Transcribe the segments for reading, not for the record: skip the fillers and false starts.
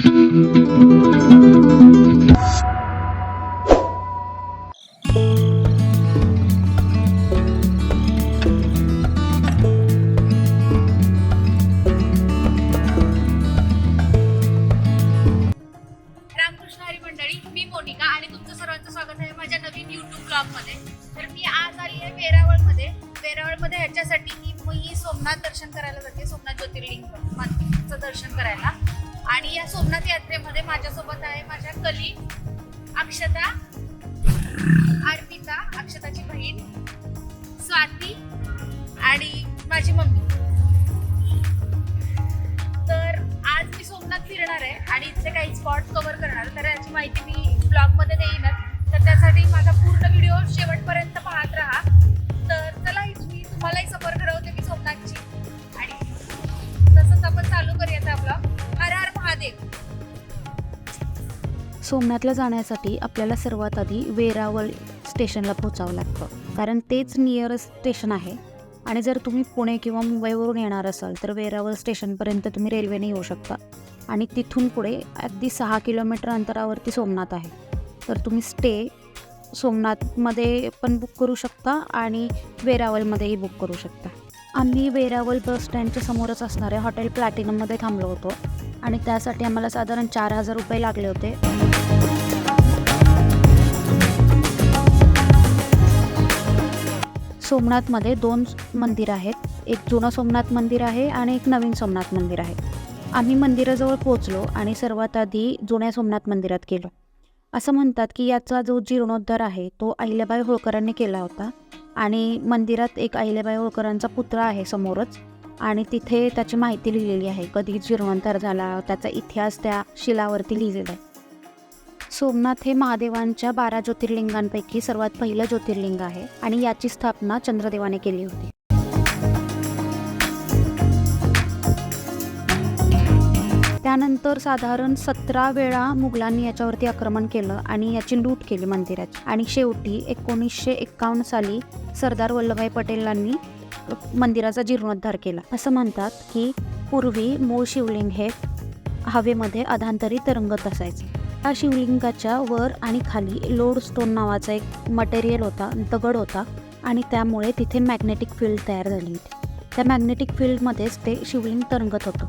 मी मोनिका आणि तुमचं सर्वांचं स्वागत आहे माझ्या नवीन YouTube ब्लॉगमध्ये। तर मी आज आली आहे वेरावळमध्ये ह्याच्यासाठी की मी सोमनाथ दर्शन करायला जाते, सोमनाथ ज्योतिर्लिंगचं दर्शन करायला। आणि या सोमनाथ यात्रेमध्ये माझ्यासोबत आहे माझ्या कली अक्षता, अर्पिता, अक्षताची बहीण स्वाती आणि माझी मम्मी। तर आज मी सोमनाथ फिरणार आहे आणि इथले काही स्पॉट कव्हर करणार, तर याची माहिती मी ब्लॉगमध्ये देईनच। तर त्यासाठी माझा पूर्ण व्हिडिओ शेवटपर्यंत पाहत राहा। तर चला मी तुम्हालाही सफर करवते मी सोमनाथची, आणि तसंच आपण चालू करूयात आपला हर हर महादेव। सोमनाथला जाण्यासाठी आपल्याला सर्वात आधी वेरावळ स्टेशनला पोहोचावं लागतं, कारण तेच नियरेस्ट स्टेशन आहे। आणि जर तुम्ही पुणे किंवा मुंबईवरून येणार असाल तर वेरावळ स्टेशनपर्यंत तुम्ही रेल्वेने येऊ शकता, आणि तिथून पुढे अगदी 6 किलोमीटर अंतरावरती सोमनाथ आहे। तर तुम्ही स्टे सोमनाथमध्ये पण बुक करू शकता आणि वेरावळमध्येही बुक करू शकता। आम्ही वेरावळ बस स्टँडच्या समोरच असणाऱ्या हॉटेल प्लॅटिनममध्ये थांबलो होतो, आणि त्यासाठी आम्हाला साधारण 4,000 रुपये लागले होते। सोमनाथमध्ये 2 मंदिर आहेत, एक जुनं सोमनाथ मंदिर आहे आणि एक नवीन सोमनाथ मंदिर आहे। आम्ही मंदिराजवळ पोहोचलो आणि सर्वात आधी जुन्या सोमनाथ मंदिरात गेलो। असं म्हणतात की याचा जो जीर्णोद्धार आहे तो अहिल्याबाई होळकरांनी केला होता, आणि मंदिरात एक अहिल्याबाई होळकरांचा पुतळा आहे समोरच, आणि तिथे त्याची माहिती लिहिलेली आहे, कधी जीर्णोद्धार झाला, त्याचा इतिहास त्या शिलावरती लिहिलेला आहे। सोमनाथ हे महादेवांच्या 12 ज्योतिर्लिंगांपैकी सर्वात पहिलं ज्योतिर्लिंग आहे, आणि याची स्थापना चंद्रदेवाने केली होती। त्यानंतर साधारण 17 वेळा मुघलांनी याच्यावरती आक्रमण केलं आणि याची लूट केली मंदिराची, आणि शेवटी 1951 साली सरदार वल्लभभाई पटेलांनी मंदिराचा जीर्णोद्धार केला। असं म्हणतात की पूर्वी मूळ शिवलिंग हे हवेमध्ये अधांतरी तरंगत असायचे। या शिवलिंगाच्या वर आणि खाली लोडस्टोन नावाचा एक मटेरियल होता, दगड होता, आणि त्यामुळे तिथे मॅग्नेटिक फील्ड तयार झाली होती। त्या मॅग्नेटिक फील्डमध्येच ते शिवलिंग तरंगत होतं।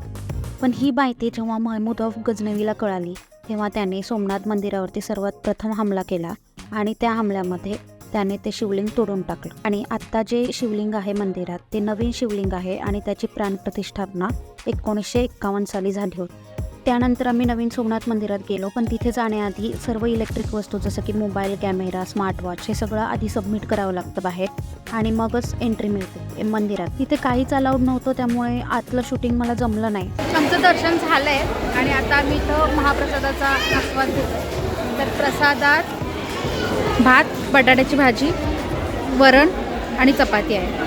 पण ही माहिती जेव्हा महमूद ऑफ गजनवीला कळाली तेव्हा त्याने सोमनाथ मंदिरावरती सर्वात प्रथम हमला केला, आणि त्या हमल्यामध्ये त्याने ते शिवलिंग तोडून टाकलं। आणि आत्ता जे शिवलिंग आहे मंदिरात ते नवीन शिवलिंग आहे, आणि त्याची प्राणप्रतिष्ठापना 1951 साली झाली होती। त्यानंतर आम्ही नवीन सोमनाथ मंदिरात गेलो, पण तिथे जाण्याआधी सर्व इलेक्ट्रिक वस्तू जसं की मोबाईल, कॅमेरा, स्मार्टवॉच हे सगळं आधी सबमिट करावं लागतं बाहेर, आणि मगच एंट्री मिळते मंदिरात। तिथे काहीच अलाउड नव्हतं, त्यामुळे आतलं शूटिंग मला जमलं नाही। आमचं दर्शन झालं आहे आणि आता आम्ही इथं महाप्रसादाचा आस्वाद घेतो। तर प्रसादात भात, बटाट्याची भाजी, वरण आणि चपाती आहे।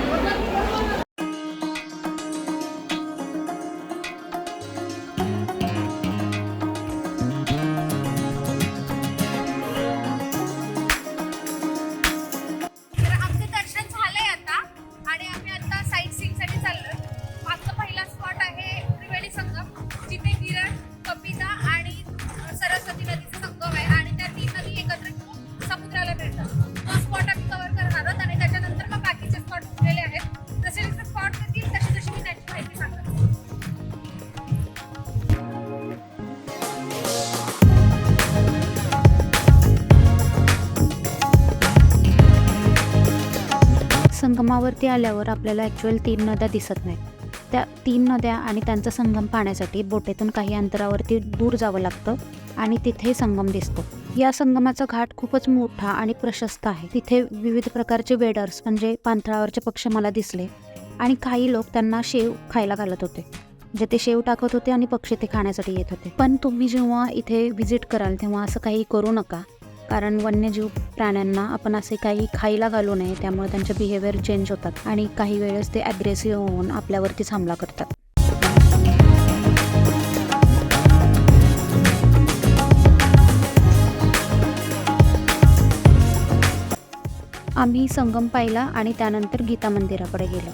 संगमावरती आल्यावर आपल्याला ॲक्च्युअल 3 नद्या दिसत नाहीत। त्या 3 नद्या आणि त्यांचा संगम पाहण्यासाठी बोटेतून काही अंतरावरती दूर जावं लागतं, आणि तिथे संगम दिसतो। या संगमाचा घाट खूपच मोठा आणि प्रशस्त आहे। तिथे विविध प्रकारचे वेडर्स म्हणजे पाणथळावरचे पक्षी मला दिसले, आणि काही लोक त्यांना शेव खायला घालत होते, म्हणजे ते शेव टाकत होते आणि पक्षी ते खाण्यासाठी येत होते। पण तुम्ही जेव्हा इथे व्हिजिट कराल तेव्हा असं काही करू नका, कारण वन्यजीव प्राण्यांना आपण असे काही खायला घालू नये, त्यामुळे त्यांचे बिहेवियर चेंज होतात आणि काही वेळेस ते ॲग्रेसिव्ह होऊन आपल्यावरतीच हमला करतात। आम्ही संगम पाहिला आणि त्यानंतर गीता मंदिराकडे गेलो।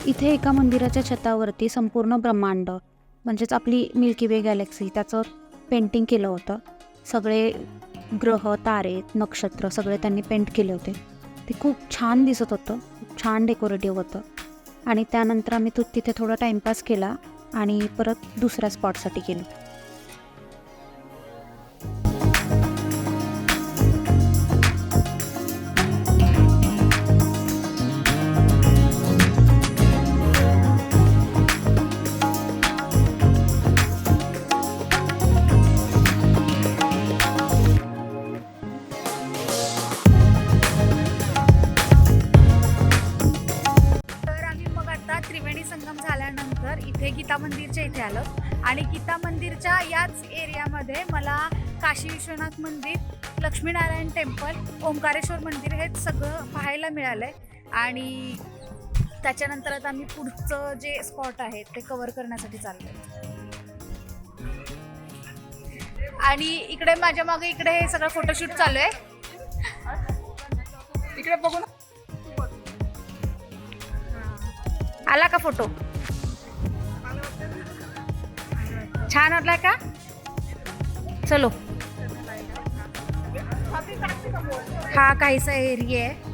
इथे एका मंदिराच्या छतावरती संपूर्ण ब्रह्मांड म्हणजेच आपली मिल्की वे गॅलेक्सी त्याचं पेंटिंग केलं होतं. सगळे ग्रह, तारे, नक्षत्र सगळे त्यांनी पेंट केले होते. ते खूप छान दिसत होतं, खूप छान डेकोरेटिव्ह होतं. आणि त्यानंतर आम्ही तिथे थोडा टाईमपास केला आणि परत दुसऱ्या स्पॉटसाठी गेलो. त्रिवेणी संगम झाल्यानंतर इथे गीता मंदिरच्या इथे आलो आणि गीता मंदिरच्या याच एरियामध्ये मला काशी विश्वनाथ मंदिर, लक्ष्मीनारायण टेम्पल, ओंकारेश्वर मंदिर हे सगळं पाहायला मिळालंय. आणि त्याच्यानंतर आता आम्ही पुढचं जे स्पॉट आहे ते कव्हर करण्यासाठी चाललोय. आणि इकडे माझ्या मागे इकडे हे सगळं फोटोशूट चालू आहे. इकडे बघू ना, आला का फोटो? छान वाटलाय का? चलो. हा काहीसा एरिया आहे.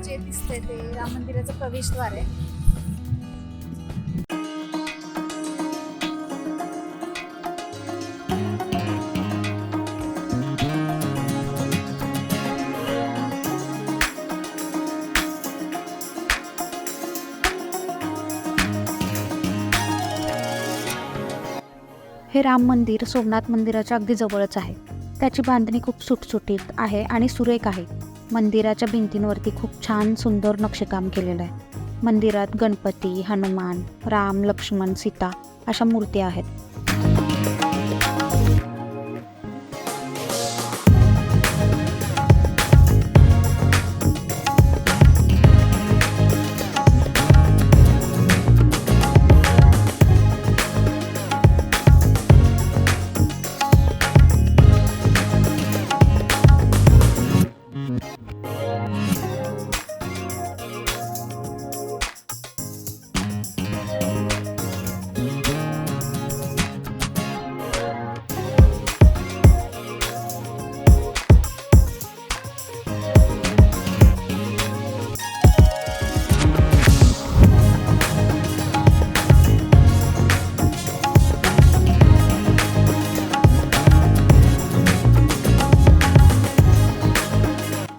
जे दिसतंय ते राम मंदिराचं प्रवेशद्वार आहे. हे राम मंदिर सोमनाथ मंदिराच्या अगदी जवळच आहे. त्याची बांधणी खूप सुटसुटीत आहे आणि सुरेख आहे. मंदिराच्या भिंतींवरती खूप छान सुंदर नक्षीकाम केलेलं आहे. मंदिरात गणपती, हनुमान, राम, लक्ष्मण, सीता अशा मूर्ती आहेत.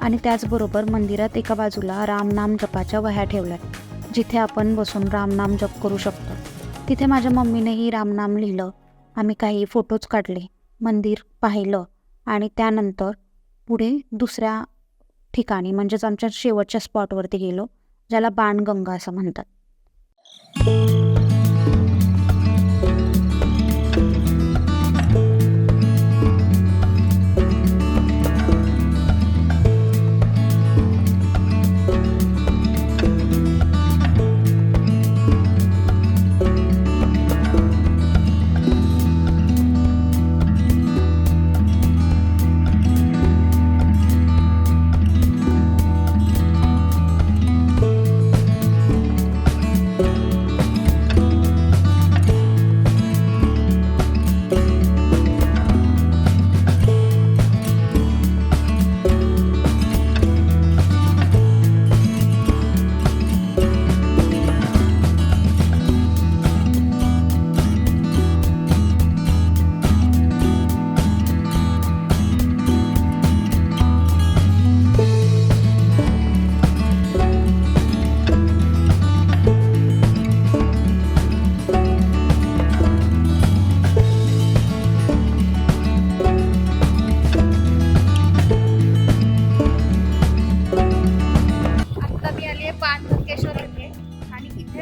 आणि त्याचबरोबर मंदिरात एका बाजूला रामनाम जपाच्या वह्या ठेवल्यात, जिथे आपण बसून रामनाम जप करू शकतो. तिथे माझ्या मम्मीनेही रामनाम लिहिलं. आम्ही काही फोटोज काढले, मंदिर पाहिलं आणि त्यानंतर पुढे दुसऱ्या ठिकाणी म्हणजेच आमच्या शेवटच्या स्पॉटवरती गेलो, ज्याला बाणगंगा असं म्हणतात.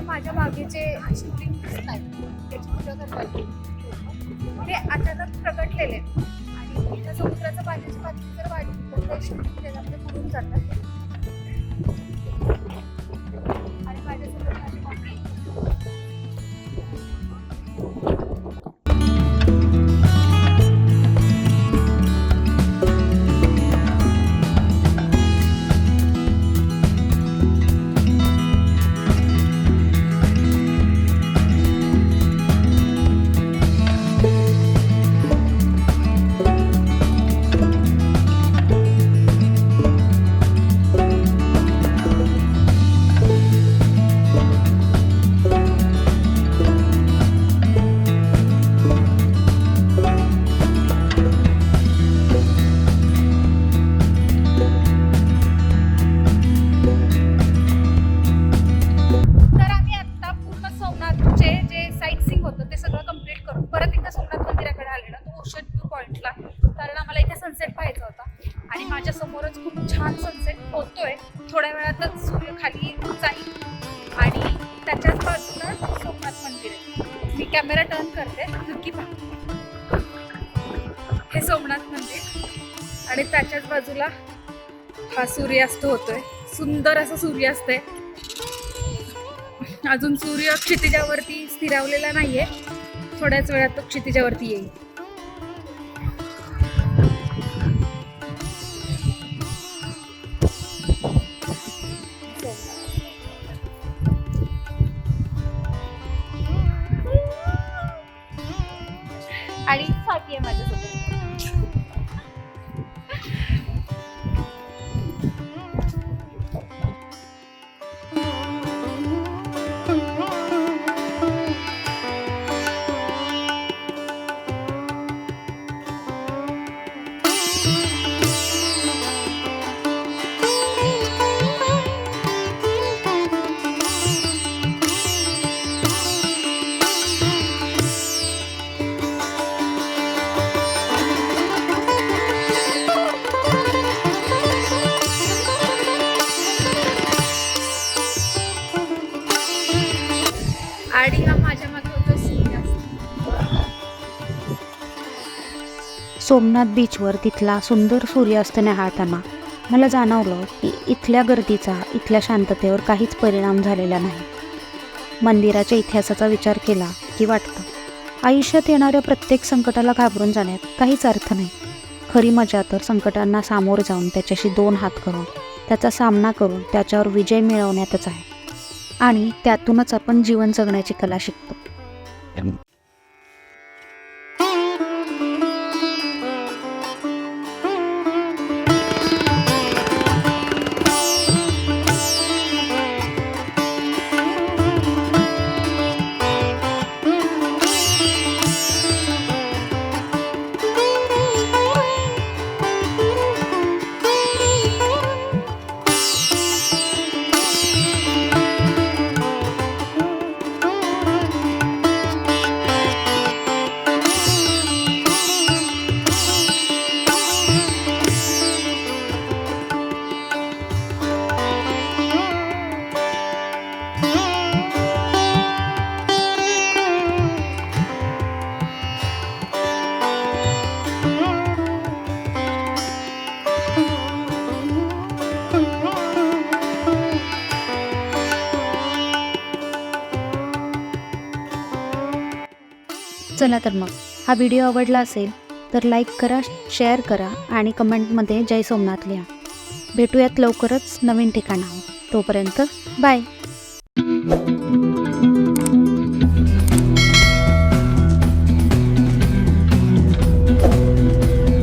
माझ्या मागे जे शिवलिंग दिसत आहेत त्याची पूजा करतात ते अचानक प्रगटलेले आहेत. आणि त्या समुद्राचं पाण्याची पातळी जर वाढली तर ते शिवलिंग त्याच्यामध्ये बुडून जातात. आणि माझ्यासोबत माझी मम्मी परत एकदा सोमनाथ मंदिराकडे आले ना, तो ओशन व्यू पॉइंटला, कारण आम्हाला इथे सनसेट पाहायचा होता. आणि माझ्या समोरच खूप छान सनसेट होतोय. थोड्या वेळातच सूर्य खाली जाईल आणि त्याच्याच बाजूला सोमनाथ मंदिर आहे. मी कॅमेरा टर्न करते, नक्की पहा. हे सोमनाथ मंदिर आणि त्याच्याच बाजूला हा सूर्यास्त होतोय. सुंदर असं सूर्यास्त आहे. अजून सूर्य क्षितिजावरती स्थिरावलेला नाहीये. थोड्याच वेळात तो क्षितिजावरती येईल. आणि स्वाती आहे माझ्यासोबत. आणि हा माझ्या मागे होतो सूर्यास्त. सोमनाथ बीचवर तिथला सुंदर सूर्यास्त निहाळताना मला जाणवलं की इथल्या गर्दीचा इथल्या शांततेवर काहीच परिणाम झालेला नाही. मंदिराच्या इतिहासाचा विचार केला की वाटतं आयुष्यात येणाऱ्या प्रत्येक संकटाला घाबरून जाण्यात काहीच अर्थ नाही. खरी मजा तर संकटांना सामोरं जाऊन त्याच्याशी 2 हात करून त्याचा सामना करून त्याच्यावर विजय मिळवण्यातच आहे. आणि त्यातूनच आपण जीवन जगण्याची कला शिकतो. चला तर मग हा व्हिडिओ आवडला असेल तर लाईक करा, शेअर करा आणि कमेंटमध्ये जय सोमनाथ लिहा. भेटूयात लवकरच नवीन ठिकाणावर. तोपर्यंत बाय.